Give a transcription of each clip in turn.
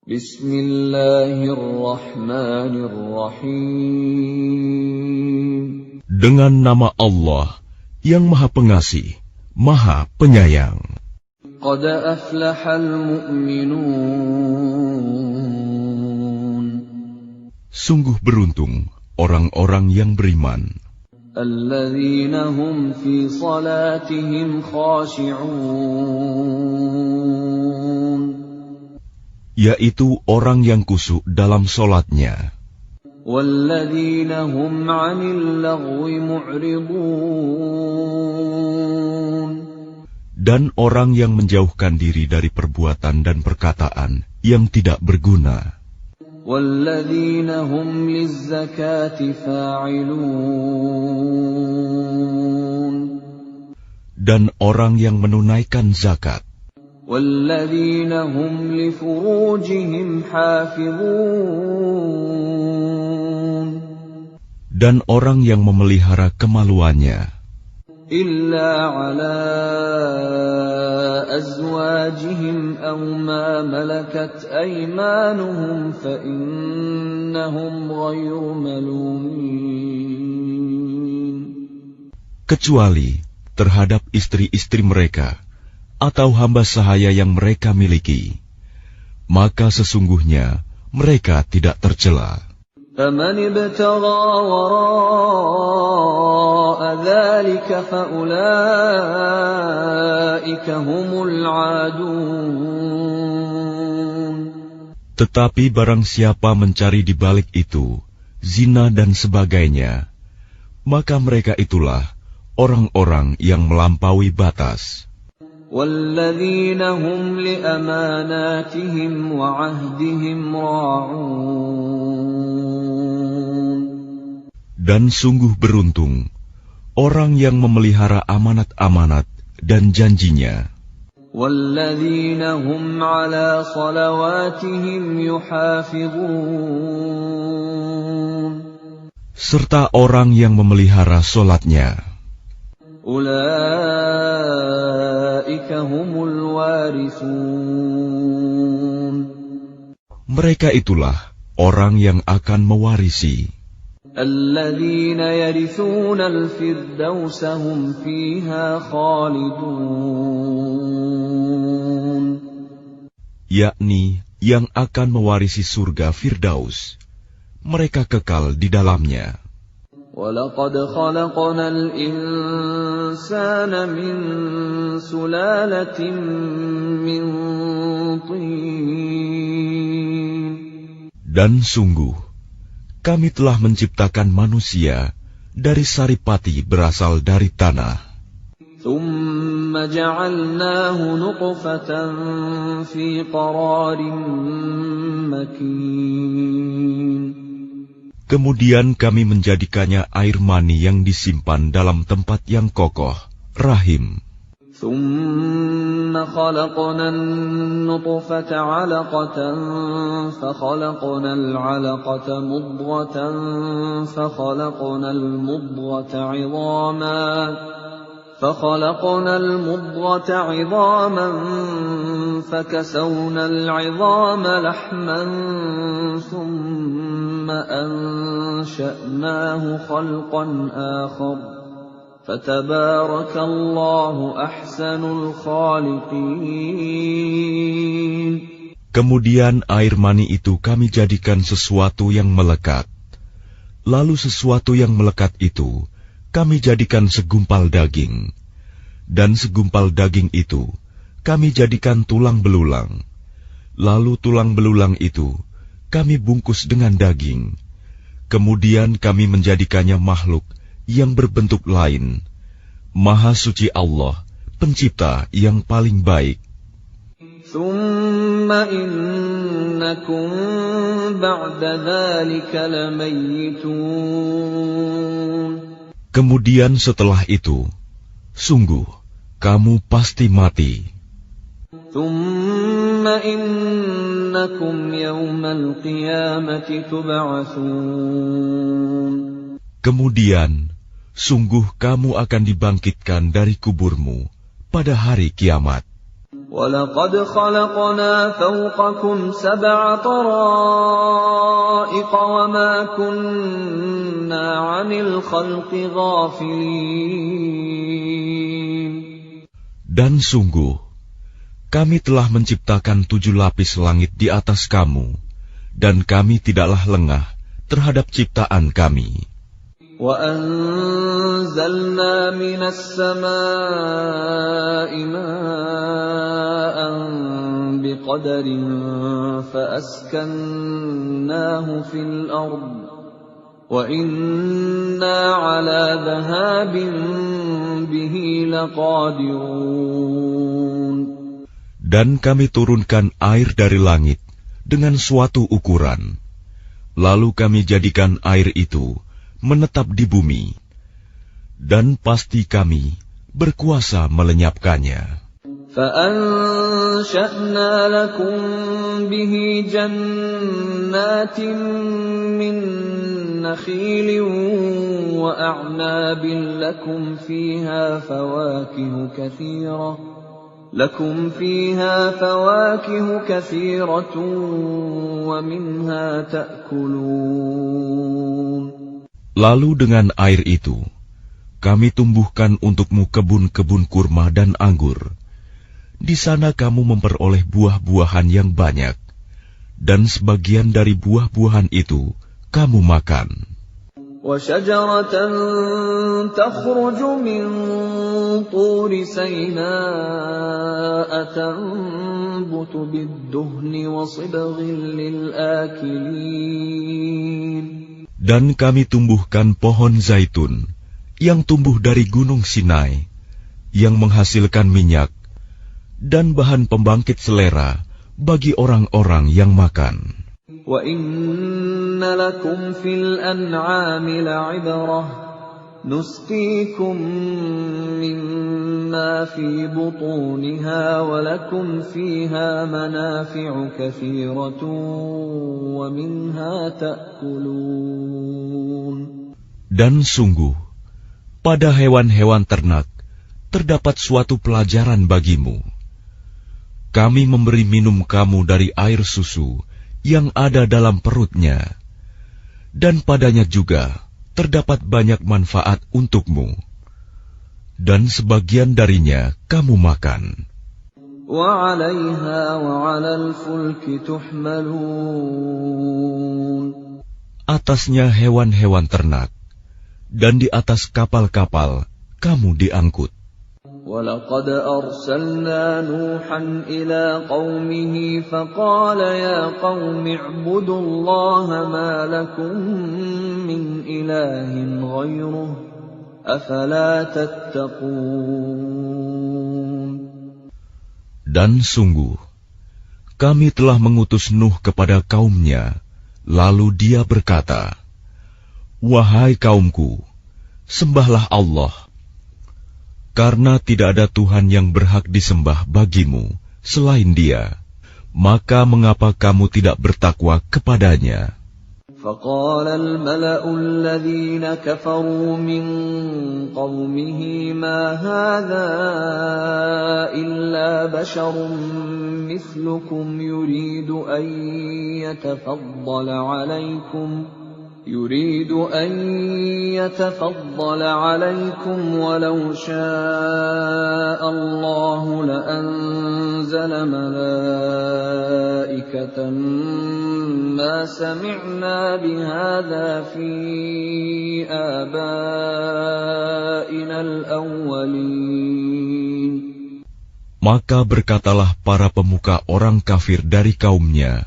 Bismillahirrahmanirrahim. Dengan nama Allah yang Maha Pengasih, Maha Penyayang. Qad aflahal mu'minun. Sungguh beruntung orang-orang yang beriman. Alladzina hum fi salatihim khashi'un. Yaitu orang yang khusyuk dalam solatnya. Walladzina hum 'anil lagwi mu'ridun. Dan orang yang menjauhkan diri dari perbuatan dan perkataan yang tidak berguna. Walladzina hum lizzakati fa'ilun. Dan orang yang menunaikan zakat. Walladzina hum li furujihim hafizun. Dan orang yang memelihara kemaluannya. Illa ala azwajihim aw ma malakat aymanuhum fa innahum ghayru malumin. Kecuali terhadap istri-istri mereka atau hamba sahaya yang mereka miliki, maka sesungguhnya mereka tidak tercela. فَمَنِ ابْتَغَى وَرَاءَ ذَلِكَ فَأُولَئِكَ هُمُ الْعَادُونَ. Tetapi barang siapa mencari di balik itu zina dan sebagainya, maka mereka itulah orang-orang yang melampaui batas. وَالَّذِينَ هُمْ لِأَمَانَاتِهِمْ وَعَهْدِهِمْ رَاعُونَ. Dan sungguh beruntung orang yang memelihara amanat-amanat dan janjinya. وَالَّذِينَ هُمْ عَلَى صَلَوَاتِهِمْ يُحَافِظُونَ. Serta orang yang memelihara solatnya. Ulaika humul warithun. Mereka itulah orang yang akan mewarisi. Alladzina yarithuna al-firdausa hum fiha khalidun. Yakni yang akan mewarisi surga Firdaus. Mereka kekal di dalamnya. وَلَقَدْ خَلَقْنَا الْإِنسَانَ مِنْ سُلَالَةٍ مِنْ طِينٍ. Dan sungguh, kami telah menciptakan manusia dari saripati berasal dari tanah. ثُمَّ جَعَلْنَاهُ نُطْفَةً فِي قَرَارٍ مَكِينٍ. Kemudian kami menjadikannya air mani yang disimpan dalam tempat yang kokoh, rahim. ثُمَّ خَلَقْنَا النُّطْفَةَ عَلَقَةً فَخَلَقْنَا الْعَلَقَةَ مُضْغَةً فَخَلَقْنَا الْمُضْغَةَ عِظَامًا فَكَسَوْنَا الْعِظَامَ لَحْمًا ثُمَّ أَنشَأْنَاهُ خَلْقًا آخَرَ فَتَبَارَكَ اللَّهُ أَحْسَنُ الْخَالِقِينَ. Kemudian air mani itu kami jadikan sesuatu yang melekat. Lalu sesuatu yang melekat itu kami jadikan segumpal daging. Dan segumpal daging itu kami jadikan tulang belulang. Lalu tulang belulang itu kami bungkus dengan daging. Kemudian kami menjadikannya makhluk yang berbentuk lain. Maha suci Allah, pencipta yang paling baik. ثُمَّ إِنَّكُمْ بَعْدَ ذَلِكَ لَمَيِّتُونَ. Kemudian setelah itu, sungguh kamu pasti mati. ثُمَّ إِنَّكُمْ يَوْمَ الْقِيَامَةِ تُبْعَثُونَ. Kemudian, sungguh kamu akan dibangkitkan dari kuburmu pada hari kiamat. وَلَقَدْ خَلَقْنَا فَوْقَكُمْ 7 طَرَائِقَ وَمَا كُنَّا عَنِ الْخَلْقِ غَافِلِينَ. Dan sungguh, kami telah menciptakan 7 lapis langit di atas kamu, dan kami tidaklah lengah terhadap ciptaan kami. وَأَنزَلْنَا مِنَ السَّمَاءِ مَاءً بِقَدَرٍ فَأَسْكَنَّاهُ فِي الْأَرْضِ وَإِنَّا عَلَى ذَهَابٍ بِهِ لَقَادِرُونَ. Dan kami turunkan air dari langit dengan suatu ukuran, lalu kami jadikan air itu menetap di bumi, dan pasti kami berkuasa melenyapkannya. فَأَنشَأْنَا لَكُم بِهِ جَنَّاتٍ مِّن نَّخِيلٍ وَأَعْنَابٍ لَّكُمْ فِيهَا فَوَاكِهُ كَثِيرَةٌ وَمِنْهَا تَأْكُلُونَ. Lalu dengan air itu, kami tumbuhkan untukmu kebun-kebun kurma dan anggur. Di sana kamu memperoleh buah-buahan yang banyak, dan sebagian dari buah-buahan itu kamu makan. وَشَجَرَةً تَخْرُجُ مِنْ طُورِ سَيْنَاءَ تَنبُتُ بِالدُّهْنِ وَصِبْغٍ لِلْآكِلِينَ. Dan kami tumbuhkan pohon zaitun yang tumbuh dari gunung Sinai, yang menghasilkan minyak dan bahan pembangkit selera bagi orang-orang yang makan. وَإِنَّ لَكُمْ فِي الْأَنْعَامِ لَعِبْرَةً نُسْقِيكُم مِّمَّا فِي بُطُونِهَا وَلَكُمْ فِيهَا مَنَافِعُ كَثِيرَةٌ وَمِنْهَا تَأْكُلُونَ. Dan sungguh, pada hewan-hewan ternak terdapat suatu pelajaran bagimu. Kami memberi minum kamu dari air susu yang ada dalam perutnya, dan padanya juga terdapat banyak manfaat untukmu, dan sebagian darinya kamu makan. وَعَلَيْهَا وَعَلَى الْفُلْكِ تُحْمَلُونَ. Atasnya hewan-hewan ternak, dan di atas kapal-kapal kamu diangkut. وَلَقَدْ أَرْسَلْنَا نُوحًا إِلَىٰ قَوْمِهِ فَقَالَ يَا قَوْمِ اعْبُدُوا اللَّهَ مَا لَكُم مِّنْ إِلَٰهٍ غَيْرُهُ أَفَلَا تَتَّقُونَ. Dan sungguh, kami telah mengutus Nuh kepada kaumnya, lalu dia berkata, "Wahai kaumku, sembahlah Allah, karena tidak ada Tuhan yang berhak disembah bagimu selain Dia, maka mengapa kamu tidak bertakwa kepadanya?" فَقَالَ الْمَلَأُ الَّذِينَ كَفَرُوا مِنْ قَوْمِهِ مَا هَذَا إِلَّا بَشَرٌ مِثْلُكُمْ يُرِيدُ أَن يَتَفَضَّلَ عَلَيْكُمْ وَلَوْ شَاءَ اللَّهُ لَأَنزَلَ مَلَائِكَةً مَا سَمِعْنَا بِهَذَا فِي آبَائِنَا الْأَوَّلِينَ. Maka berkatalah para pemuka orang kafir dari kaumnya,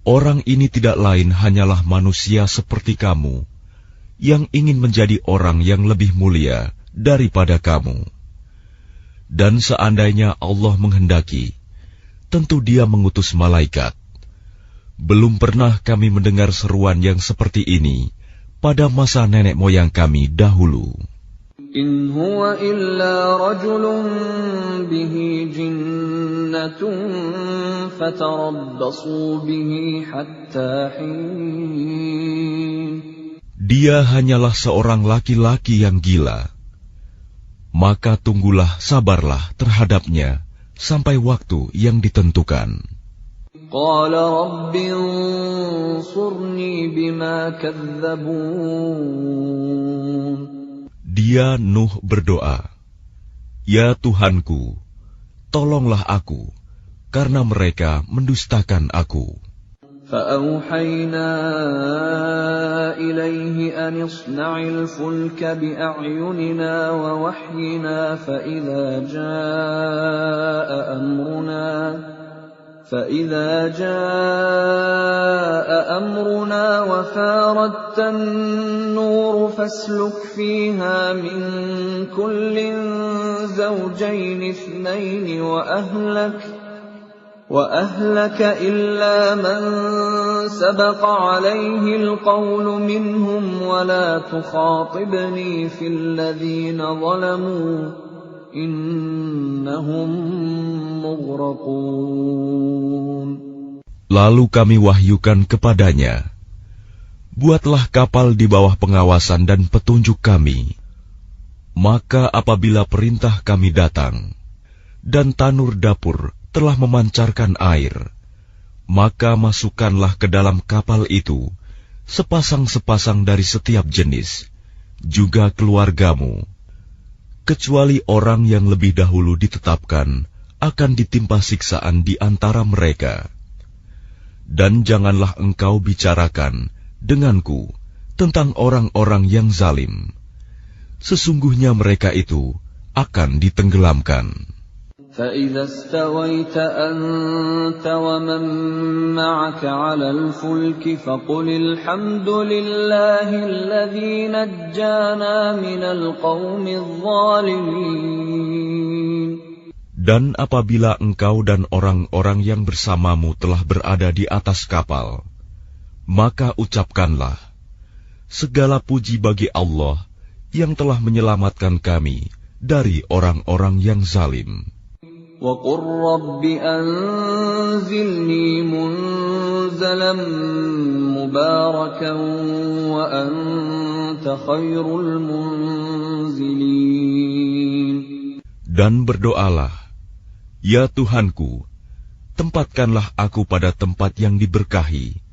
"Orang ini tidak lain hanyalah manusia seperti kamu, yang ingin menjadi orang yang lebih mulia daripada kamu. Dan seandainya Allah menghendaki, tentu Dia mengutus malaikat. Belum pernah kami mendengar seruan yang seperti ini pada masa nenek moyang kami dahulu." إِنْ هُوَ إِلَّا رَجُلٌ بِهِ جِنَّةٌ فَتَرَبَّصُوا بِهِ حَتَّى حِينٍ. Dia hanyalah seorang laki-laki yang gila. Maka tunggulah, sabarlah terhadapnya sampai waktu yang ditentukan. قال رب انصرني بما كذبون. Dia Nuh berdoa, "Ya Tuhanku, tolonglah aku, karena mereka mendustakan aku." فأوحينا إليه أن اصنع الفلك بأعيننا ووحينا فإذا جاء أمرنا وفاردت النور فاسلك فيها من كل زوجين اثنين وأهلك إلا من سبق عليه القول منهم ولا تخاطبني في الذين ظلموا إنهم مغرقون. Lalu kami wahyukan kepadanya, "Buatlah kapal di bawah pengawasan dan petunjuk kami. Maka apabila perintah kami datang, dan tanur dapur telah memancarkan air, maka masukkanlah ke dalam kapal itu sepasang-sepasang dari setiap jenis, juga keluargamu, kecuali orang yang lebih dahulu ditetapkan akan ditimpa siksaan di antara mereka. Dan janganlah engkau bicarakan denganku tentang orang-orang yang zalim. Sesungguhnya mereka itu akan ditenggelamkan." فإذا استويت أنت ومن معك على الفلك فقل الحمد لله الذي نجانا من القوم الظالمين. Dan apabila engkau dan orang-orang yang bersamamu telah berada di atas kapal, maka ucapkanlah, "Segala puji bagi Allah yang telah menyelamatkan kami dari orang-orang yang zalim." وَقُلْ رَبِّ أَنزِلْنِي مُنزَلًا مُبَارَكًا وَأَنْتَ خَيْرُ الْمُنزِلِينَ. Dan berdoalah, "Ya Tuhanku, tempatkanlah aku pada tempat yang diberkahi,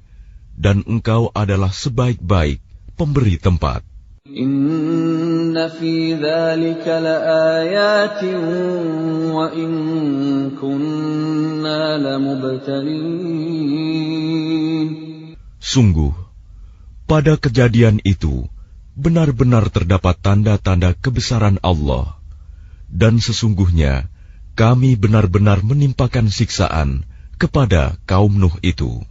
dan Engkau adalah sebaik-baik pemberi tempat." Inna fi dzalika laayatin wa in kunna lamubtalin. Sungguh, pada kejadian itu benar-benar terdapat tanda-tanda kebesaran Allah, dan sesungguhnya kami benar-benar menimpakan siksaan kepada kaum Nuh itu.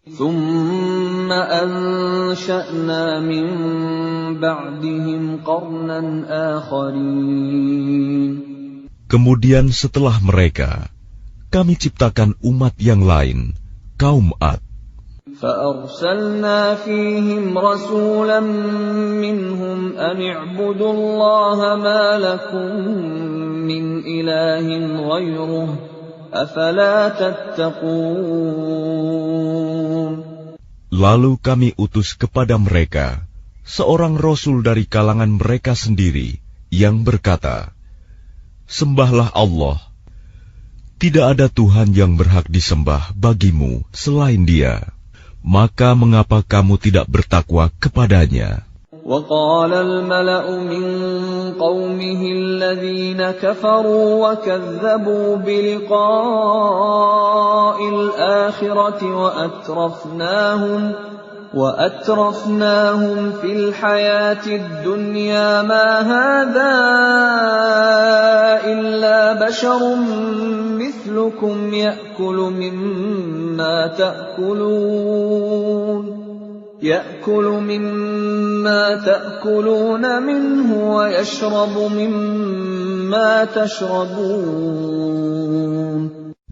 ثُمَّ أَنشَأْنَا مِن بَعْدِهِمْ قَرْنًا آخَرِينَ. Kemudian setelah mereka, kami ciptakan umat yang lain, kaum Ad. فَأَرْسَلْنَا فِيهِمْ رَسُولًا مِّنْهُمْ أَنِ اعْبُدُوا اللَّهَ مَا لَكُم مِّنْ إِلَٰهٍ غَيْرُهُ أَفَلَا تَتَّقُونَ. Lalu kami utus kepada mereka seorang rasul dari kalangan mereka sendiri yang berkata, "Sembahlah Allah. Tidak ada Tuhan yang berhak disembah bagimu selain Dia. Maka mengapa kamu tidak bertakwa kepadanya?" وقال الملأ من قومه الذين كفروا وكذبوا بلقاء الآخرة وأترفناهم في الحياة الدنيا ما هذا إلا بشر مثلكم يأكل مما تأكلون منه ويشرب مما تشربون.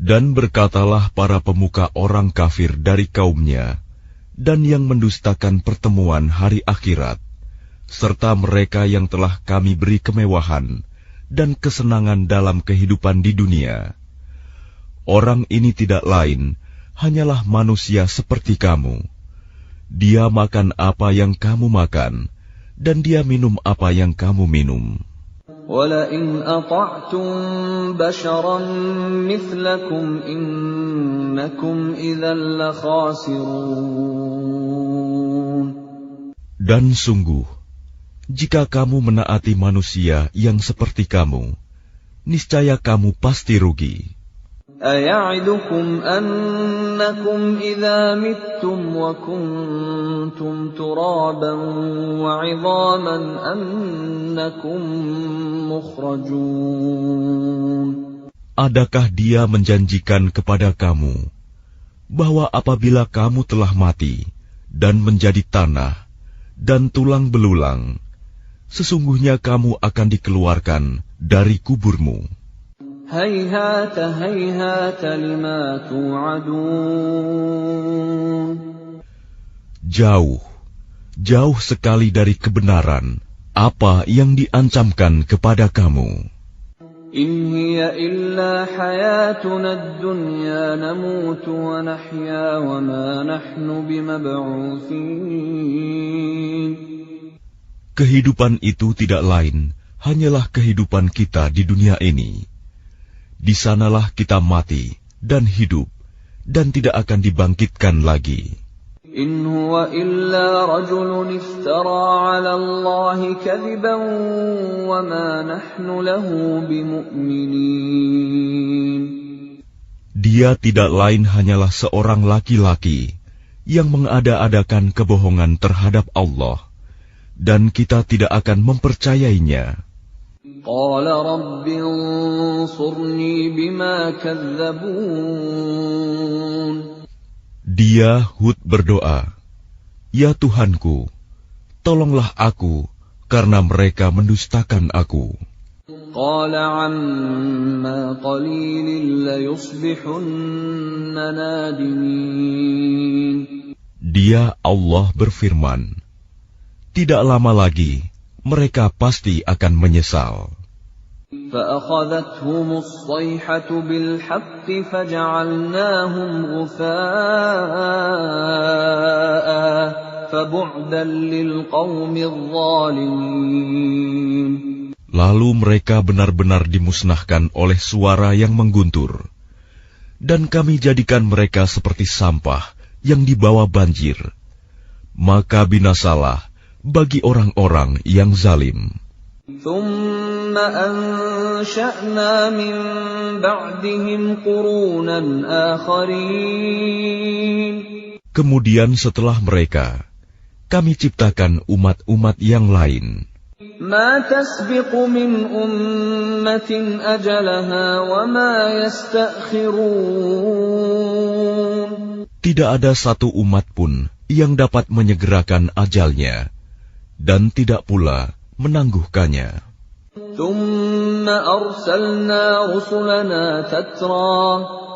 Dan berkatalah para pemuka orang kafir dari kaumnya, dan yang mendustakan pertemuan hari akhirat, serta mereka yang telah kami beri kemewahan dan kesenangan dalam kehidupan di dunia. Orang ini tidak lain, hanyalah manusia seperti kamu. Dia makan apa yang kamu makan, dan dia minum apa yang kamu minum. وَلَئِنْ أَطَعْتُمْ بَشَرًا مِثْلَكُمْ إِنَّكُمْ إِذًا لَخَاسِرُونَ. Dan sungguh, jika kamu menaati manusia yang seperti kamu, niscaya kamu pasti rugi. أَيَعِدُكُمْ أَنَّكُمْ إِذَا مِتُّمْ وَكُنْتُمْ تُرَابًا وَعِظَامًا أَنَّكُمْ مُخْرَجُونَ. Adakah dia menjanjikan kepada kamu bahwa apabila kamu telah mati dan menjadi tanah dan tulang belulang, sesungguhnya kamu akan dikeluarkan dari kuburmu? هَيْهَاتَ هَيْهَاتَ لِمَا تُوعَدُونَ. Jauh, jauh sekali dari kebenaran apa yang diancamkan kepada kamu. إِنْ هِيَ إِلَّا حَيَاتُنَا الدُّنْيَا نَمُوتُ وَنَحْيَا وَمَا نَحْنُ بِمَبْعُوثِينَ. Kehidupan itu tidak lain hanyalah kehidupan kita di dunia ini. Di sanalah kita mati dan hidup, dan tidak akan dibangkitkan lagi. إِنْ هُوَ إِلَّا رَجُلٌ افْتَرَى عَلَى اللَّهِ كَذِبًا وَمَا نَحْنُ لَهُ بِمُؤْمِنِينَ. Dia tidak lain hanyalah seorang laki-laki yang mengada-adakan kebohongan terhadap Allah, dan kita tidak akan mempercayainya. قَالَ رَبِّ انصُرْنِي بِمَا كَذَّبُونِ. Dia Hud berdoa, "Ya Tuhanku, tolonglah aku karena mereka mendustakan aku." قَالَ عَمَّا قَلِيلٍ لَيُصْبِحُنَّ نَادِمِينَ. Dia Allah berfirman, tidak lama lagi mereka pasti akan menyesal. فَأَخَذَتْهُمُ الصَّيْحَةُ بِالْحَقِّ فَجَعَلْنَاهُمْ غُثَاءً فَبُعْدًا لِلْقَوْمِ الظَّالِمِينَ. Lalu mereka benar-benar dimusnahkan oleh suara yang mengguntur, dan kami jadikan mereka seperti sampah yang dibawa banjir. Maka binasalah bagi orang-orang yang zalim. ثُمَّ أَنشَأْنَا مِن بَعْدِهِمْ قُرُونًا آخَرِينَ. Kemudian setelah mereka, kami ciptakan umat-umat yang lain. مَا تَسْبِقُ مِنْ أُمَّةٍ أَجَلَهَا وَمَا يَسْتَأْخِرُونَ. Tidak ada satu umat pun yang dapat menyegerakan ajalnya, dan tidak pula menangguhkannya. ثُمَّ أَرْسَلْنَا رُسُلَنَا تَتْرَى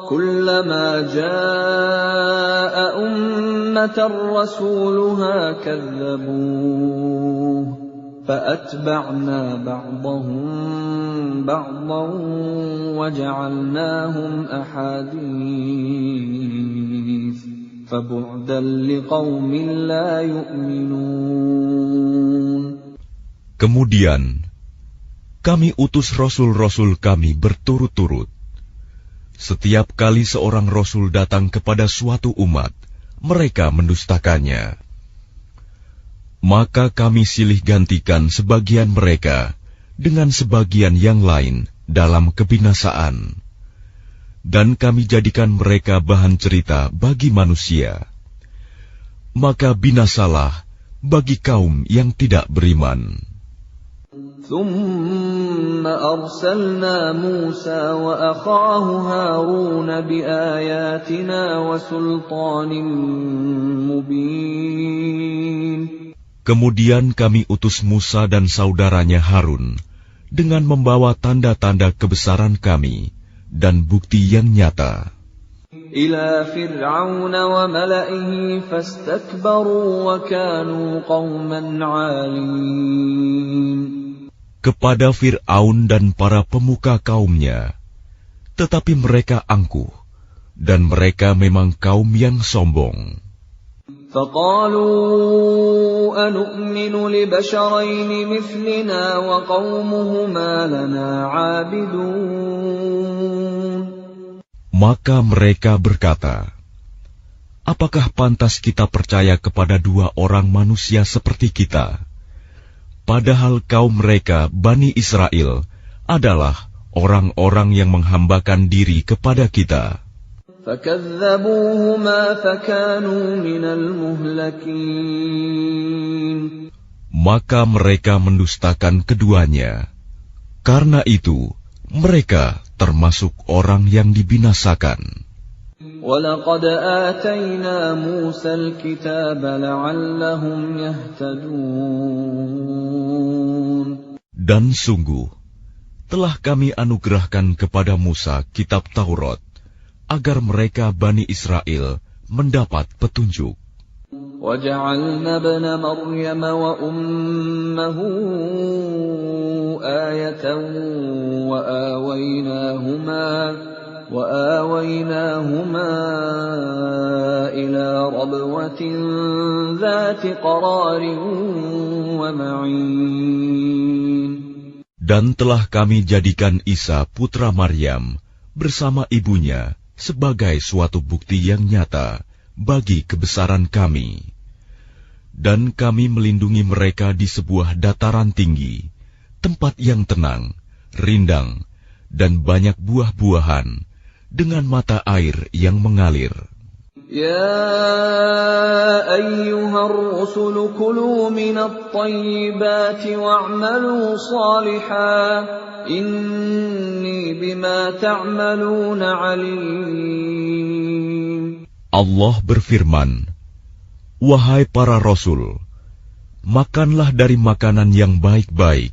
كُلَّمَا جَاءَ أُمَّةً رَّسُولُهَا كَذَّبُوهُ فَأَتْبَعْنَا بَعْضَهُم بَعْضًا وَجَعَلْنَاهُمْ أَحَادِيثَ فَبُعْدًا لِقَوْمٍ لَّا يُؤْمِنُونَ. Kemudian kami utus rasul-rasul kami berturut-turut. Setiap kali seorang rasul datang kepada suatu umat, mereka mendustakannya. Maka kami silih gantikan sebagian mereka dengan sebagian yang lain dalam kebinasaan, dan kami jadikan mereka bahan cerita bagi manusia. Maka binasalah bagi kaum yang tidak beriman. ثُمَّ أَرْسَلْنَا مُوسَى وَأَخَاهُ هَارُونَ بِآيَاتِنَا وَسُلْطَانٍ مُبِينٍ. Kemudian kami utus Musa dan saudaranya Harun dengan membawa tanda-tanda kebesaran kami dan bukti yang nyata. إِلَى فِرْعَوْنَ وَمَلَئِهِ فَاسْتَكْبَرُوا وَكَانُوا قَوْمًا عَالِينَ. Kepada Fir'aun dan para pemuka kaumnya, tetapi mereka angkuh, dan mereka memang kaum yang sombong. فقالوا أنؤمن لبشرين مثلنا وقومهما لنا عابدون. Maka mereka berkata, apakah pantas kita percaya kepada dua orang manusia seperti kita? Padahal kaum mereka, Bani Israel, adalah orang-orang yang menghambakan diri kepada kita. فكذبوهما فكانوا من المهلكين. Maka mereka mendustakan keduanya. Karena itu, mereka termasuk orang yang dibinasakan. وَلَقَدْ آتَيْنَا مُوسَى الْكِتَابَ لَعَلَّهُمْ يَهْتَدُونَ. Dan sungguh, telah kami anugerahkan kepada Musa kitab Taurat, agar mereka Bani Israel mendapat petunjuk. وَجَعَلْنَا ابْنَ مَرْيَمَ وَأُمَّهُ آيَةً وَآوَيْنَاهُمَا إِلَى رَبْوَةٍ ذَاتِ قَرَارٍ وَمَعِينٍ. Dan telah kami jadikan Isa putra Maryam bersama ibunya sebagai suatu bukti yang nyata bagi kebesaran kami. Dan kami melindungi mereka di sebuah dataran tinggi, tempat yang tenang, rindang, dan banyak buah-buahan, dengan mata air yang mengalir. يا أيها الرسل كلوا من الطيبات واعملوا صالحا إني بما تعملون عليم. Allah berfirman, wahai para rasul, makanlah dari makanan yang baik-baik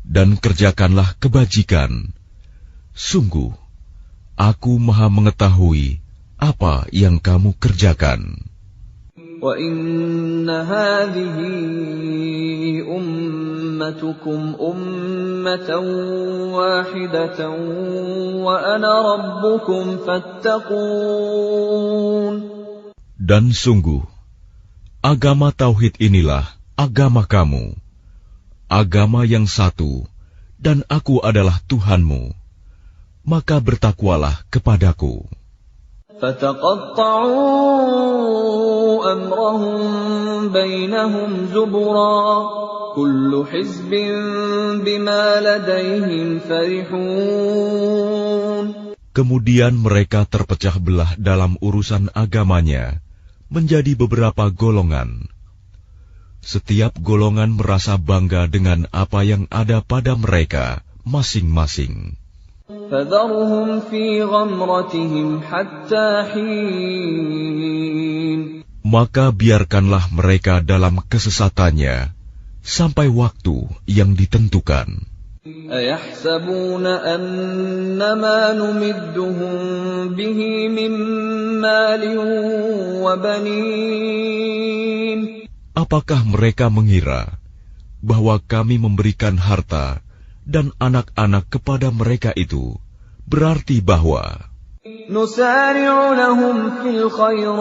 dan kerjakanlah kebajikan. Sungguh, aku Maha mengetahui apa yang kamu kerjakan. وَإِنَّ هَٰذِهِ أُمَّتُكُمْ أُمَّةً وَاحِدَةً وَأَنَا رَبُّكُمْ فَاتَّقُونِ. Dan sungguh, agama Tauhid inilah agama kamu, agama yang satu, dan aku adalah Tuhanmu, maka bertakwalah kepadaku. فَتَقَطَّعُوا أَمْرَهُم بَيْنَهُمْ زُبُرًا كُلُّ حِزْبٍ بِمَا لَدَيْهِمْ فَرِحُونَ. Kemudian mereka terpecah belah dalam urusan agamanya menjadi beberapa golongan. Setiap golongan merasa bangga dengan apa yang ada pada mereka masing-masing. فَذَرْهُمْ فِي غَمْرَتِهِمْ حَتَّى حِينٍ. Maka biarkanlah mereka dalam kesesatannya sampai waktu yang ditentukan. أَيَحْسَبُونَ أَنَّمَا نُمِدُّهُم بِهِ مِن مَّالٍ وَبَنِينَ. Apakah mereka mengira bahwa kami memberikan harta dan anak-anak kepada mereka itu berarti bahwa نُسَارِعُ لَهُمْ فِي الْخَيْرَاتِ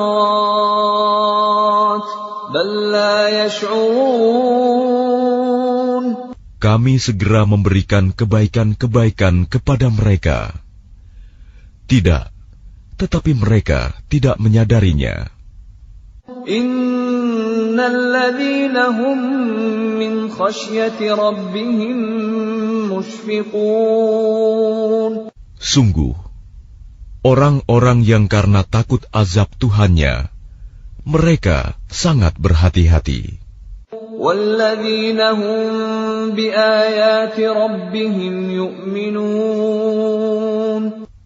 بَل لَّا يَشْعُرُونَ. kami segera memberikan kebaikan-kebaikan kepada mereka. Tidak, tetapi mereka tidak menyadarinya. Innalladzina hum min khasyati rabbihim mushfiqun. Sungguh, orang-orang yang karena takut azab Tuhannya, mereka sangat berhati-hati. Walladzina hum biayati rabbihim yu'minun.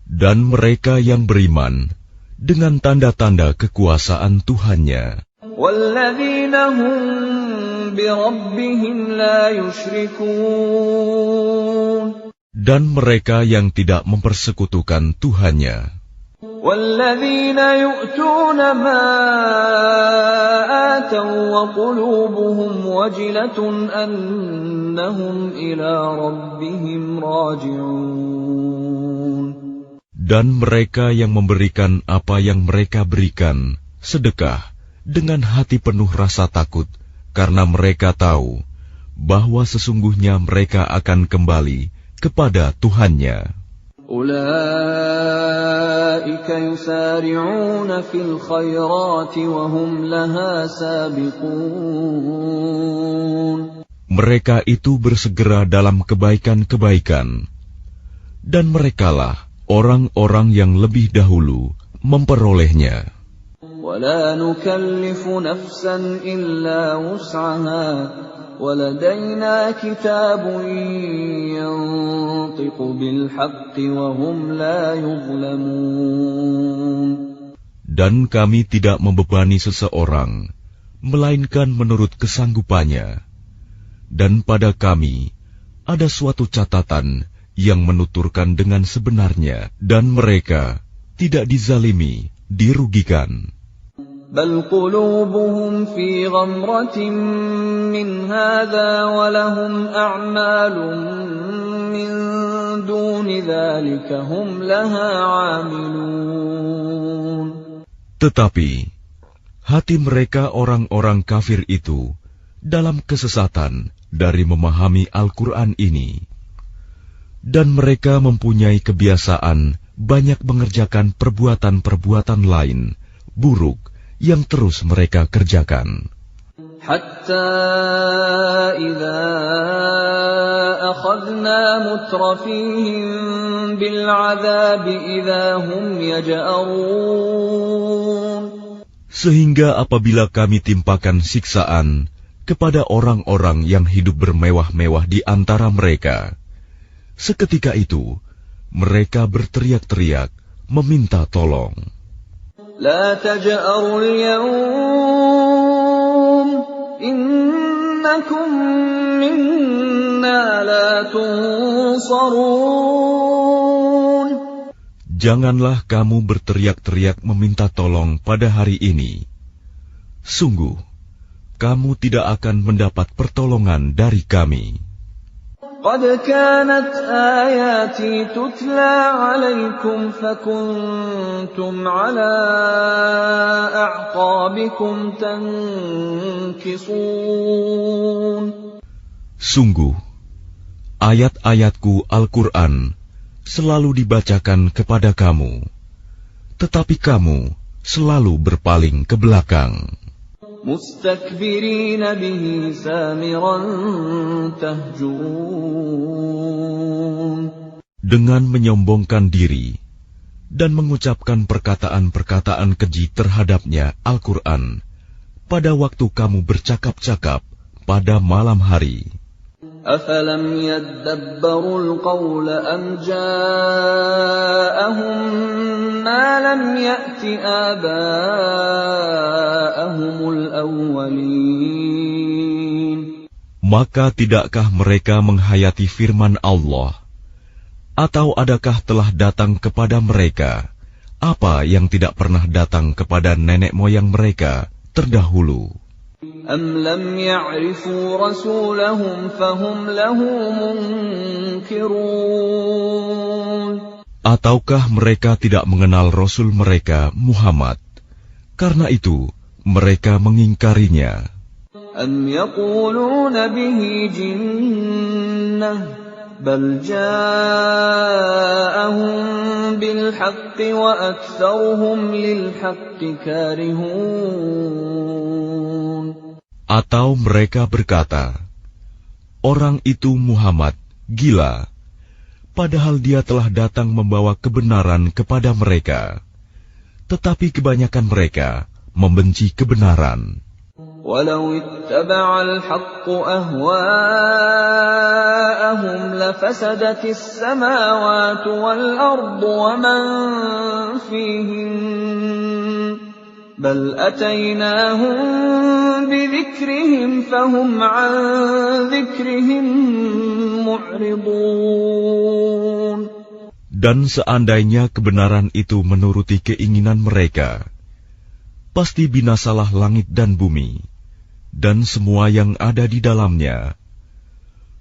Dan mereka yang beriman dengan tanda-tanda kekuasaan Tuhannya. Walladzina hum birabbihim la yushrikun. Dan mereka yang tidak mempersekutukan Tuhannya. Walladzina yu'tuna ma ataw wa qulubuhum wajilatun annahum ila rabbihim raji'un. Dan mereka yang memberikan apa yang mereka berikan, sedekah, dengan hati penuh rasa takut, karena mereka tahu bahwa sesungguhnya mereka akan kembali kepada Tuhannya. Ulaika yusari'una fil khairati wa hum laha sabiqun. Mereka itu bersegera dalam kebaikan-kebaikan, dan merekalah orang-orang yang lebih dahulu memperolehnya. وَلَا نُكَلِّفُ نَفْسًا إِلَّا وُسْعَهَا وَلَدَيْنَا كِتَابٌ يَنطِقُ بِالْحَقِّ وَهُمْ لَا يُظْلَمُونَ. Dan kami tidak membebani seseorang, melainkan menurut kesanggupannya. Dan pada kami ada suatu catatan yang menuturkan dengan sebenarnya, dan mereka tidak dizalimi, dirugikan. بل قلوبهم في غمرة من هذا ولهم أعمال من دون ذلك هم لها عاملون. Tetapi hati mereka orang-orang kafir itu dalam kesesatan dari memahami Al-Quran ini, dan mereka mempunyai kebiasaan banyak mengerjakan perbuatan-perbuatan lain buruk yang terus mereka kerjakan. Hatta idza akhadna mutrafihim bil 'adzabi idza hum yaj'arun. Sehingga apabila kami timpakan siksaan kepada orang-orang yang hidup bermewah-mewah di antara mereka, seketika itu mereka berteriak-teriak meminta tolong. La taj'arul yawm innakum minna la tunsarun. Janganlah kamu berteriak-teriak meminta tolong pada hari ini. Sungguh, kamu tidak akan mendapat pertolongan dari kami. قد كانت آياتي تتلى عليكم فكنتم على أعقابكم تنكصون. Sungguh, ayat-ayatku Al-Quran selalu dibacakan kepada kamu, tetapi kamu selalu berpaling ke belakang. مستكبرين به سامرا تهجرون. Dengan menyombongkan diri dan mengucapkan perkataan-perkataan keji terhadapnya Al-Quran pada waktu kamu bercakap-cakap pada malam hari. أفلم يدبروا القول أم جاءهم ما لم يأت آباءهم الأولين. Maka tidakkah mereka menghayati firman Allah? Atau adakah telah datang kepada mereka apa yang tidak pernah datang kepada nenek moyang mereka terdahulu? أم لم يعرفوا رسولهم فهم له منكرون. Ataukah mereka tidak mengenal Rasul mereka Muhammad, karena itu mereka mengingkarinya? أم يقولون به جنة بل جاءهم بالحق وأكثرهم للحق كارهون. Atau mereka berkata, orang itu Muhammad gila, padahal dia telah datang membawa kebenaran kepada mereka, tetapi kebanyakan mereka membenci kebenaran. ولو اتبع الحق أهواءهم لفسدت السماوات والأرض ومن فيهن بل أتيناهم بذكرهم فهم عن ذكرهم معرضون. Dan seandainya kebenaran itu menuruti keinginan mereka, pasti binasalah langit dan bumi, dan semua yang ada di dalamnya.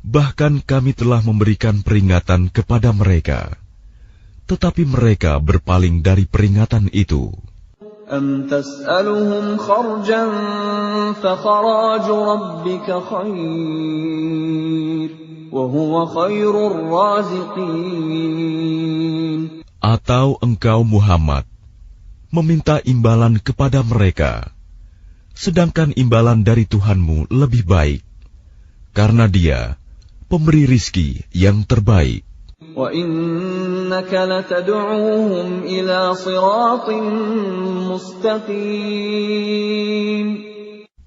Bahkan kami telah memberikan peringatan kepada mereka, tetapi mereka berpaling dari peringatan itu. أَمْ تَسْأَلُهُمْ خَرْجًا فَخَرَاجُ رَبِّكَ خَيْرٌ وَهُوَ خَيْرُ الرَّازِقِينَ. Atau engkau Muhammad meminta imbalan kepada mereka, sedangkan imbalan dari Tuhanmu lebih baik, karena Dia pemberi rizki yang terbaik. وَإِنَّكَ لَتَدْعُوهُمْ إِلَى صِرَاطٍ مُسْتَقِيمٍ.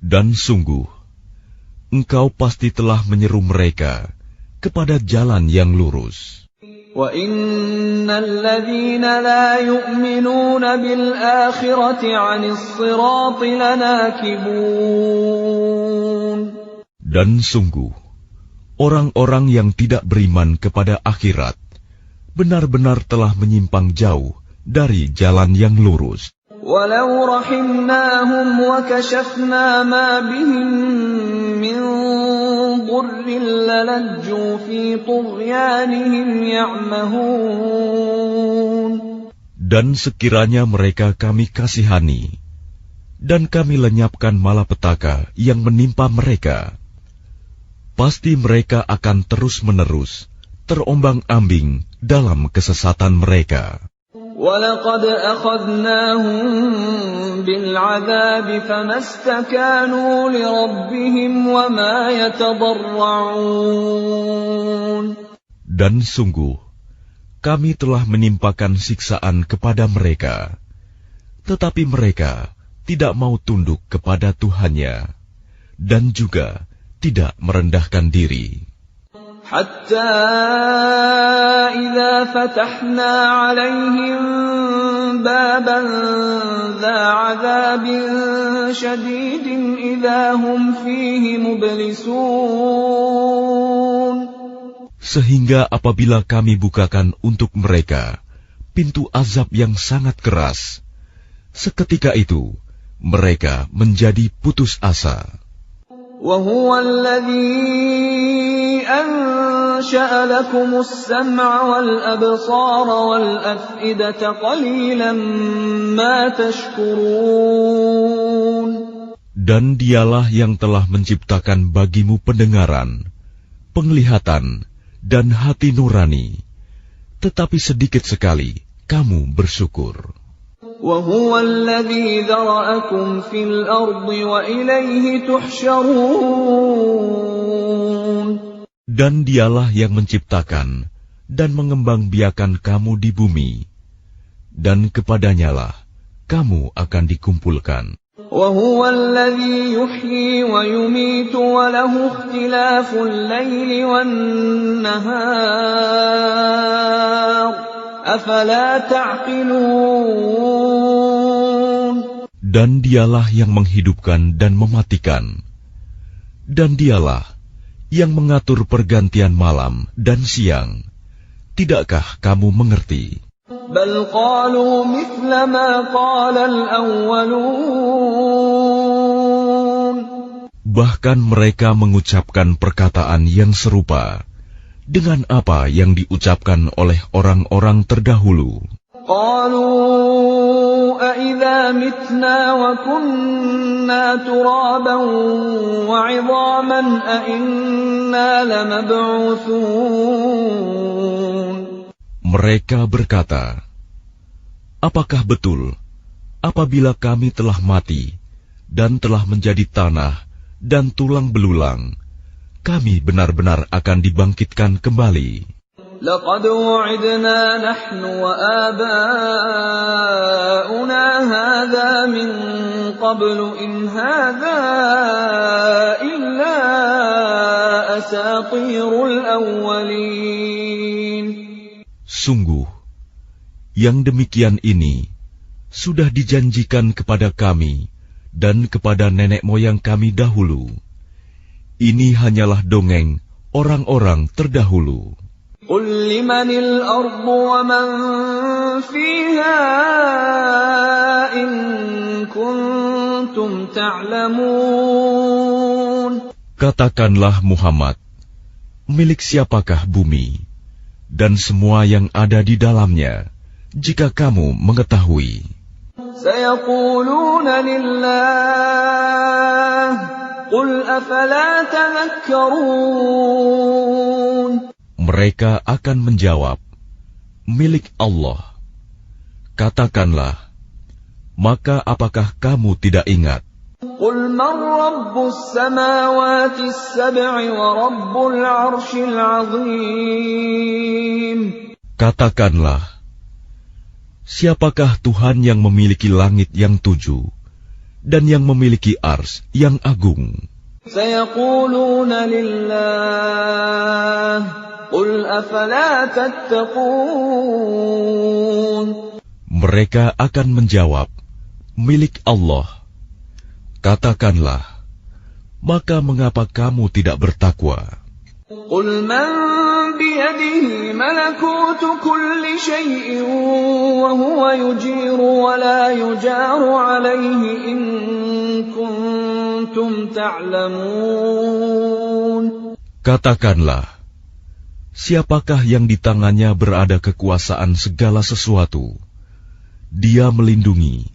Dan sungguh, engkau pasti telah menyeru mereka kepada jalan yang lurus. وَإِنَّ الَّذِينَ لَا يُؤْمِنُونَ بِالْآخِرَةِ عَنِ الصِّرَاطِ لَنَاكِبُونَ. Dan sungguh, orang-orang yang tidak beriman kepada akhirat benar-benar telah menyimpang jauh dari jalan yang lurus. وَلَوْ رَحِمْنَاهُمْ وَكَشَفْنَا مَا بِهِمْ مِنْ ضُرٍّ لَلَجُّوا فِي طُغْيَانِهِمْ يَعْمَهُونَ. Dan sekiranya mereka kami kasihani, dan kami lenyapkan malapetaka yang menimpa mereka, pasti mereka akan terus-menerus terombang-ambing dalam kesesatan mereka. وَلَقَدْ أَخَذْنَاهُمْ بِالْعَذَابِ فَمَا اسْتَكَانُوا لِرَبِّهِمْ وَمَا يَتَضَرَّعُونَ. Dan sungguh, kami telah menimpakan siksaan kepada mereka, tetapi mereka tidak mau tunduk kepada Tuhannya, dan juga tidak merendahkan diri. حتى إذا فتحنا عليهم بابا ذا عذاب شديد إذا هم فيه مبلسون. Sehingga apabila kami bukakan untuk mereka pintu azab yang sangat keras, seketika itu mereka menjadi putus asa. وَهُوَ الَّذِي أَنشَأَ لَكُمُ السَّمْعَ وَالْأَبْصَارَ وَالْأَفْئِدَةَ قَلِيلًا مَا تَشْكُرُونَ. Dan Dialah yang telah menciptakan bagimu pendengaran, penglihatan, dan hati nurani, tetapi sedikit sekali kamu bersyukur. وَهُوَ الَّذِي ذَرَأَكُمْ فِي الْأَرْضِ وَإِلَيْهِ تُحْشَرُونَ. Dan Dialah yang menciptakan dan mengembangbiakan kamu di bumi, dan kepadanyalah kamu akan dikumpulkan. وَهُوَ الَّذِي يُحْيِي وَيُمِيتُ وَلَهُ اخْتِلَافُ اللَّيْلِ وَالنَّهَارِ أَفَلَا تَعْقِلُونَ. Dan Dialah yang menghidupkan dan mematikan, dan Dialah yang mengatur pergantian malam dan siang. Tidakkah kamu mengerti? بَلْ قَالُوا مِثْلَ مَا قَالَ الْأَوَّلُونَ. Bahkan mereka mengucapkan perkataan yang serupa dengan apa yang diucapkan oleh orang-orang terdahulu. قَالُوا أَإِذَا مِتْنَا وَكُنَّا تُرَابًا وَعِظَامًا أَإِنَّا لَمَبْعُوثُونَ. Mereka berkata, apakah betul apabila kami telah mati dan telah menjadi tanah dan tulang belulang, kami benar-benar akan dibangkitkan kembali? لَقَدْ وُعِدْنَا نَحْنُ وَآبَاؤُنَا هَذَا مِنْ قَبْلُ إِنْ هَذَا إِلَّا أَسَاطِيرُ الْأَوَّلِينَ. Sungguh, yang demikian ini sudah dijanjikan kepada kami dan kepada nenek moyang kami dahulu. Ini hanyalah dongeng orang-orang terdahulu. قُلْ لِمَنِ الْأَرْضُ وَمَنْ فِيهَا إِن كُنْتُمْ تَعْلَمُونَ. Katakanlah Muhammad, milik siapakah bumi dan semua yang ada di dalamnya, jika kamu mengetahui. سيقولون لله قل أفلا تذكرون. Mereka akan menjawab, milik Allah. Katakanlah, maka apakah kamu tidak ingat? قل من رب السماوات السبع ورب العرش العظيم. Katakanlah, siapakah Tuhan yang memiliki langit yang 7 dan yang memiliki ars yang agung? سيقولون لله قل أفلا تتقون. Mereka akan menjawab, milik Allah. Katakanlah, maka mengapa kamu tidak bertakwa? قل من بيده ملكوت كل شيء وهو يجير ولا يجار عليه إن كنتم تعلمون. Katakanlah, siapakah yang di tangannya berada kekuasaan segala sesuatu? Dia melindungi,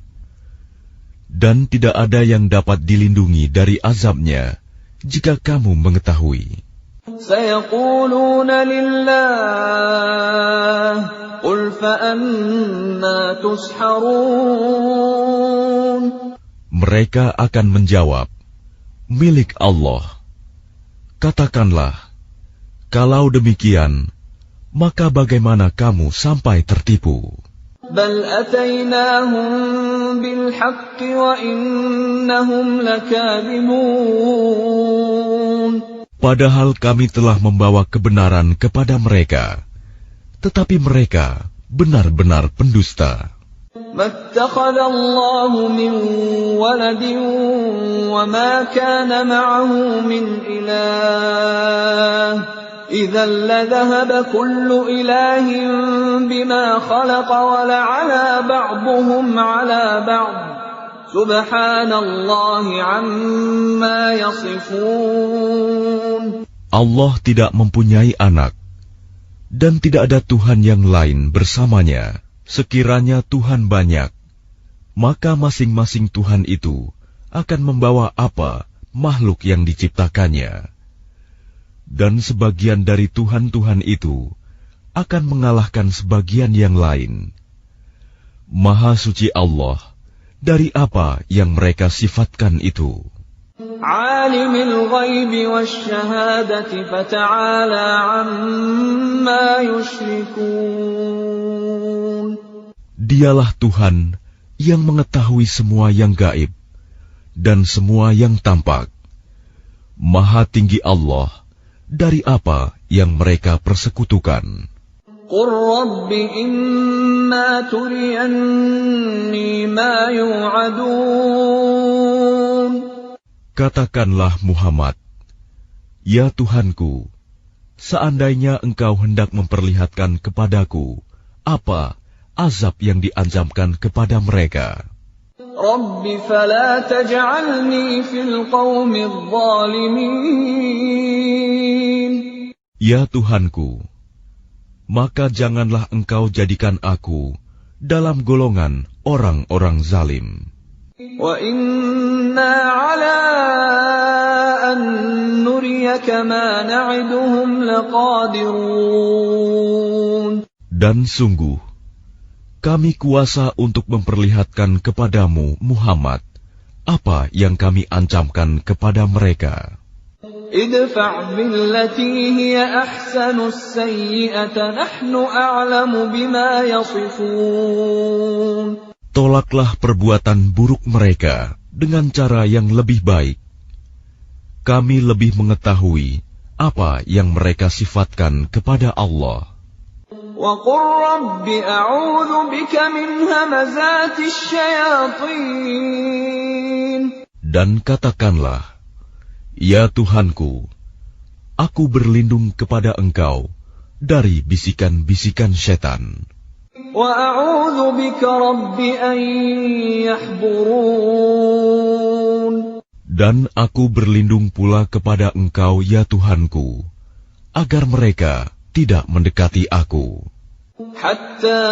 dan tidak ada yang dapat dilindungi dari azabnya jika kamu mengetahui. سيقولون لله قل فأنا تسحرون. Mereka akan menjawab, milik Allah. Katakanlah, kalau demikian, maka bagaimana kamu sampai tertipu? بل أتيناهم بالحق وإنهم لكاذبون. Padahal kami telah membawa kebenaran kepada mereka, tetapi mereka benar-benar pendusta. ما اتخذ الله من ولد وما كان معه من إله إذا لذهب كل إله بما خلق ولعلى بعضهم على بعض سبحان الله عما يصفون. Allah tidak mempunyai anak, dan tidak ada Tuhan yang lain bersamanya. Sekiranya Tuhan banyak, maka masing-masing Tuhan itu akan membawa apa makhluk yang diciptakannya. Dan sebagian dari Tuhan-Tuhan itu akan mengalahkan sebagian yang lain. Maha suci Allah dari apa yang mereka sifatkan itu. Alimul ghaibi wasyahadati fata'ala amma yushrikun. Dialah Tuhan yang mengetahui semua yang gaib dan semua yang tampak. Maha tinggi Allah dari apa yang mereka persekutukan. Qur Rabbi imma turiyanni ma yu'adun. Katakanlah Muhammad, ya Tuhanku, seandainya engkau hendak memperlihatkan kepadaku apa azab yang diancamkan kepada mereka. Rabbi fala taj'alni fil qaumidh dhalimin. Ya Tuhanku, maka janganlah engkau jadikan aku dalam golongan orang-orang zalim. Wa inna ala an nuriyaka ma na'iduhum laqadirun. Dan sungguh, kami kuasa untuk memperlihatkan kepadamu, Muhammad, apa yang kami ancamkan kepada mereka. Idfa' billati hiya ahsanu as-sayyi'ata nahnu a'lamu bima yasifun. Tolaklah perbuatan buruk mereka dengan cara yang lebih baik. Kami lebih mengetahui apa yang mereka sifatkan kepada Allah. وَقُلْ رَبِّ أَعُوذُ بِكَ مِنْ هَمَزَاتِ الشَّيَاطِينِ. Dan katakanlah, ya Tuhanku, aku berlindung kepada Engkau dari bisikan-bisikan setan. وَأَعُوذُ بِكَ رَبِّ أَنْ يَحْضُرُونَ. Dan aku berlindung pula kepada Engkau, ya Tuhanku, agar mereka tidak mendekati aku. حتى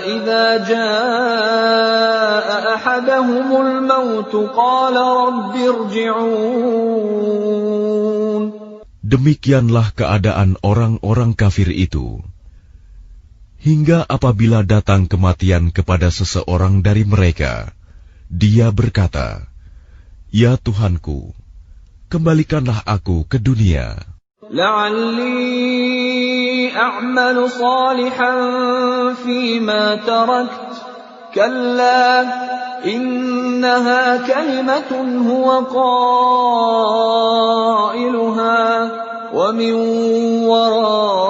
إذا جاء أحدهم الموت قال رب ارجعون. Demikianlah keadaan orang-orang kafir itu. Hingga apabila datang kematian kepada seseorang dari mereka, dia berkata, "Ya Tuhanku, kembalikanlah aku ke dunia. لعلي أعمل صالحا فيما تركت كلا إنها كلمة هو قائلها ومن ورائهم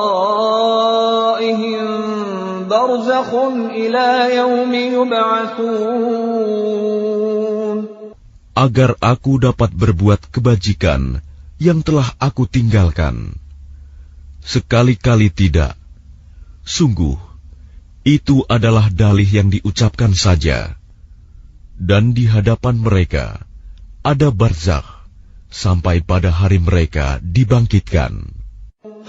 برزخ إلى يوم يبعثون. Agar aku dapat berbuat kebajikan yang telah aku tinggalkan. Sekali-kali tidak. Sungguh, itu adalah dalih yang diucapkan saja. Dan di hadapan mereka ada barzakh sampai pada hari mereka dibangkitkan.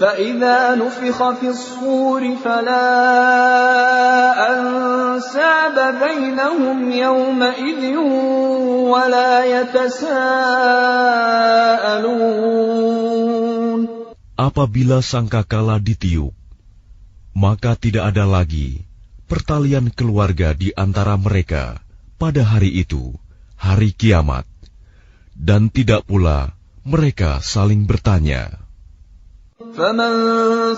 فَإِذَا نُفِخَ فِي الصُّورِ فَلَا أَنْسَابَ بَيْنَهُمْ يَوْمَئِذٍ وَلَا يَتَسَاءَلُونَ. Apabila sangkakala ditiup, maka tidak ada lagi pertalian keluarga di antara mereka pada hari itu, hari kiamat, dan tidak pula mereka saling bertanya. فَمَنْ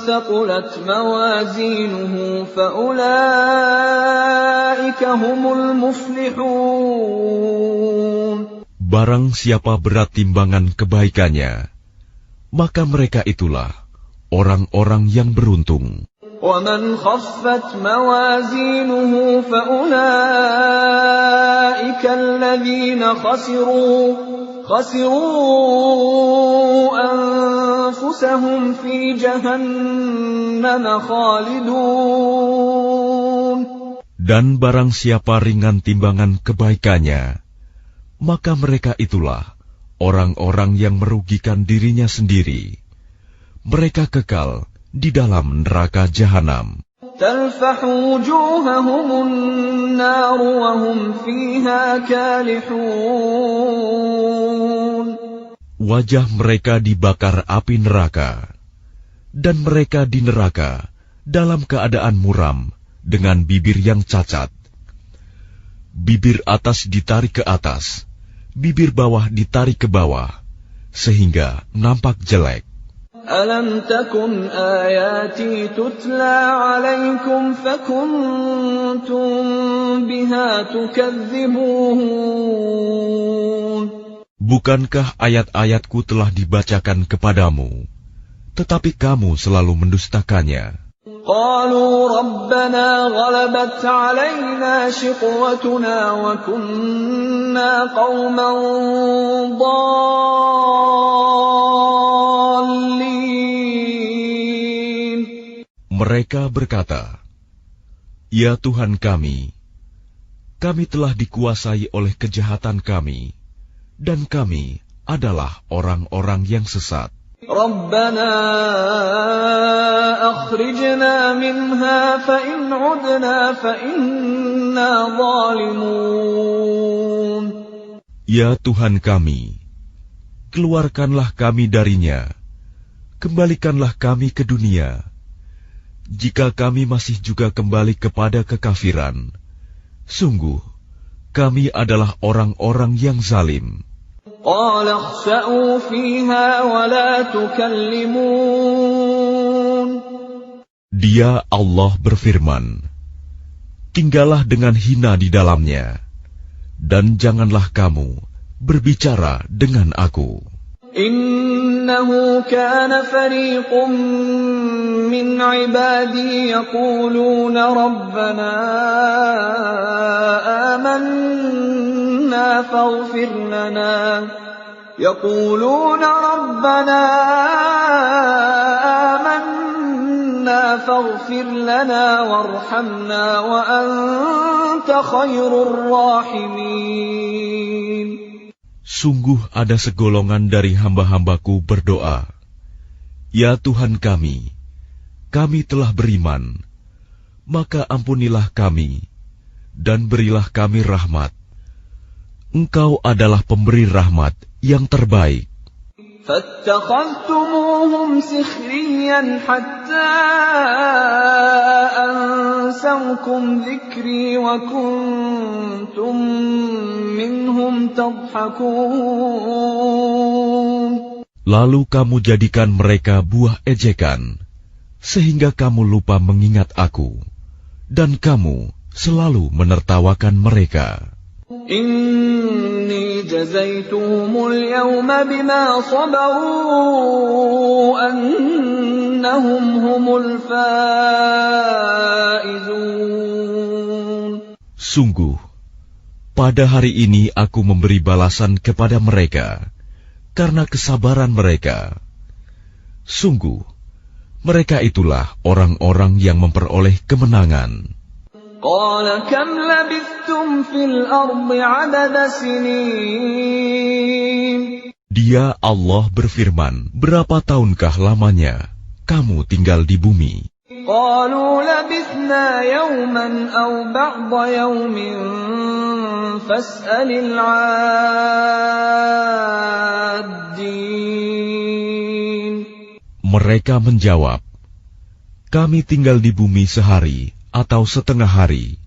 ثَقُلَتْ مَوَازِينُهُ فَأُولَئِكَ هُمُ الْمُفْلِحُونَ. Barang siapa berat timbangan kebaikannya, maka mereka itulah orang-orang yang beruntung. وَمَنْ خَفَّتْ مَوَازِينُهُ فَأُولَئِكَ الَّذِينَ خَسِرُوا أَنفُسَهُمْ فِي جَهَنَّمَ خَالِدُونَ. Dan barang siapa ringan timbangan kebaikannya, maka mereka itulah orang-orang yang merugikan dirinya sendiri. Mereka kekal di dalam neraka jahanam. تَلْفَحُ وُجُوهَهُمُ النَّارُ وَهُمْ فِيهَا كَالِحُونَ. Wajah mereka dibakar api neraka, dan mereka di neraka dalam keadaan muram dengan bibir yang cacat. Bibir atas ditarik ke atas, bibir bawah ditarik ke bawah, sehingga nampak jelek. أَلَمْ تَكُنْ آيَاتِي تُتْلَى عَلَيْكُمْ فَكُنْتُمْ بِهَا تُكَذِّبُونَ. Bukankah ayat-ayatku telah dibacakan kepadamu, tetapi kamu selalu mendustakannya? قَالُوا رَبَّنَا غَلَبَتْ عَلَيْنَا شِقْوَتُنَا وَكُنَّا قَوْمًا ضَالِّينَ. Mereka berkata, "Ya Tuhan kami telah dikuasai oleh kejahatan kami, dan kami adalah orang-orang yang sesat. رَبَّنَا أَخْرِجْنَا مِنْهَا فَإِنْ عُدْنَا فَإِنَّا ظَالِمُونَ. Ya Tuhan kami, keluarkanlah kami darinya, kembalikanlah kami ke dunia. Jika kami masih juga kembali kepada kekafiran, sungguh kami adalah orang-orang yang zalim." قَالَ اخْسَئُوا فِيهَا وَلَا تُكَلِّمُونَ. Dia Allah berfirman, "Tinggallah dengan hina di dalamnya, dan janganlah kamu berbicara dengan aku." إِنَّهُ كَانَ فَرِيقٌ مِّنْ عِبَادِي يَقُولُونَ رَبَّنَا آمَنَّا فاغفر لنا وارحمنا وأنت خير الراحمين. Sungguh ada segolongan dari hamba-hambaku berdoa, "Ya Tuhan kami telah beriman, maka ampunilah kami, dan berilah kami rahmat. Engkau adalah pemberi rahmat yang terbaik. فاتخذتموهم سخريا حتى أنسوكم ذكري وكنتم منهم تضحكون. Lalu kamu jadikan mereka buah ejekan, sehingga kamu lupa mengingat aku, dan kamu selalu menertawakan mereka. Inni jazaituhumul yawma bima sabaru annahum humul faizun. Sungguh, pada hari ini aku memberi balasan kepada mereka karena kesabaran mereka. Sungguh, mereka itulah orang-orang yang memperoleh kemenangan. Qala kam labithtum fil ardi 'adada sinin. Dia Allah berfirman, berapa tahunkah lamanya kamu tinggal di bumi? Qalu labithna yawman aw ba'da yawmin fas'alil 'addin. Mereka menjawab, kami tinggal di bumi sehari atau setengah hari.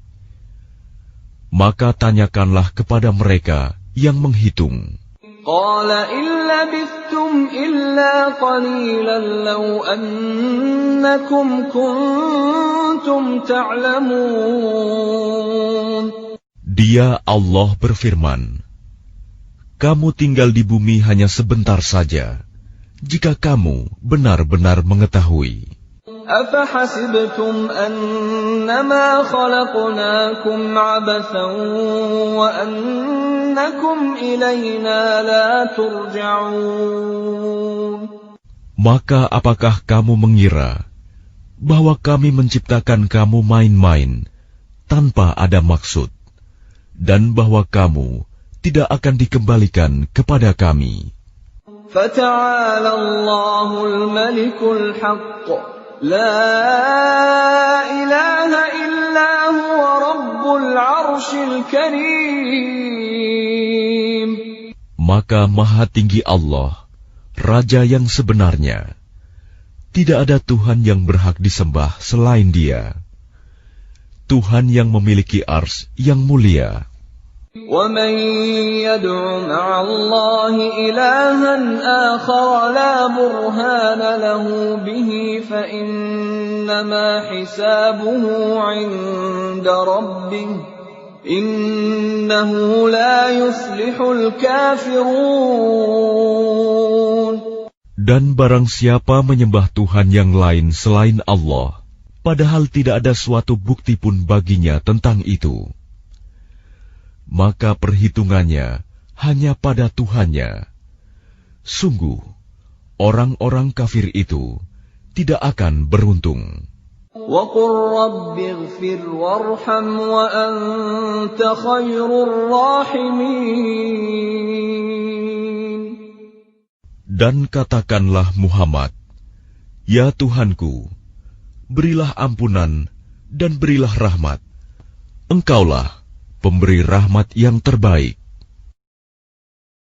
Maka tanyakanlah kepada mereka yang menghitung. Qala illa bithtum illa qalilan law annakum kuntum ta'lamun. Dia Allah berfirman, kamu tinggal di bumi hanya sebentar saja, jika kamu benar-benar mengetahui. أَفَحَسِبْتُمْ أَنَّمَا خَلَقْنَاكُمْ عَبَثًا وَأَنَّكُمْ إِلَيْنَا لَا تُرْجَعُونَ. Maka apakah kamu mengira bahwa kami menciptakan kamu main-main tanpa ada maksud, dan bahwa kamu tidak akan dikembalikan kepada kami? فَتَعَالَى اللَّهُ الْمَلِكُ الْحَقُّ La ilaha illa huwa rabbul arshil karim. Maka Maha Tinggi Allah, Raja yang sebenarnya. Tidak ada Tuhan yang berhak disembah selain Dia. Tuhan yang memiliki ars yang mulia. وَمَن يَدْعُ مَعَ اللَّهِ إِلَٰهًا آخَرَ لَا بُرْهَانَ لَهُ بِهِ فَإِنَّمَا حِسَابُهُ عِندَ رَبِّهِ إِنَّهُ لَا يُفْلِحُ الْكَافِرُونَ. Dan barang siapa menyembah Tuhan yang lain selain Allah, padahal tidak ada suatu bukti pun baginya tentang itu, maka perhitungannya hanya pada Tuhannya. Sungguh, orang-orang kafir itu tidak akan beruntung. وَقُلْ رَبِّ اغْفِرْ وَارْحَمْ وَأَنْتَ خَيْرُ الرَّاحِمِينَ. Dan katakanlah Muhammad, ya Tuhanku, berilah ampunan dan berilah rahmat. Engkaulah pemberi rahmat yang terbaik.